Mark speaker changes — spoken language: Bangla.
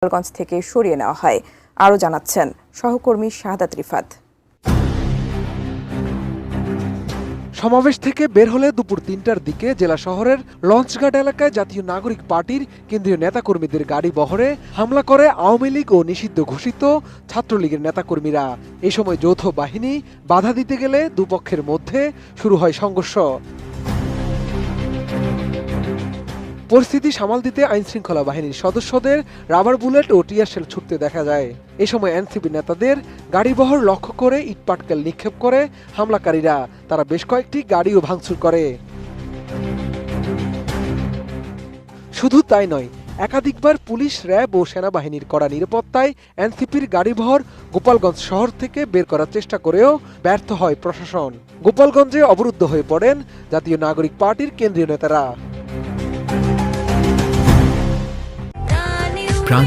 Speaker 1: গোপালগঞ্জ থেকে সরিয়ে নেওয়া হয়। আরও জানাচ্ছেন সহকর্মী শাহাদাত রিফাত।
Speaker 2: সমাবেশ থেকে বের হলে দুপুর ৩টার দিকে জেলা শহরের লঞ্চঘাট এলাকায় জাতীয় নাগরিক পার্টির কেন্দ্রীয় নেতাকর্মীদের গাড়ি বহরে হামলা করে আওয়ামী লীগ ও নিষিদ্ধ ঘোষিত ছাত্রলীগের নেতাকর্মীরা। এ সময় যৌথ বাহিনী বাধা দিতে গেলে দুপক্ষের মধ্যে শুরু হয় সংঘর্ষ। পরিস্থিতি সামাল দিতে আইনশৃঙ্খলা বাহিনীর সদস্যদের রাবার বুলেট ও টিয়ারশেল ছুটতে দেখা যায়। এ সময় এনসিপি নেতাদের গাড়িবহর লক্ষ্য করে ইটপাটকেল নিক্ষেপ করে হামলাকারীরা। তারা বেশ কয়েকটি গাড়িও ভাঙচুর করে। শুধু তাই নয়, একাধিকবার পুলিশ, র্যাব ও সেনাবাহিনীর কড়া নিরাপত্তায় এনসিপির গাড়িবহর গোপালগঞ্জ শহর থেকে বের করার চেষ্টা করেও ব্যর্থ হয় প্রশাসন। গোপালগঞ্জে অবরুদ্ধ হয়ে পড়েন জাতীয় নাগরিক পার্টির কেন্দ্রীয় নেতারা।
Speaker 3: প্রাণ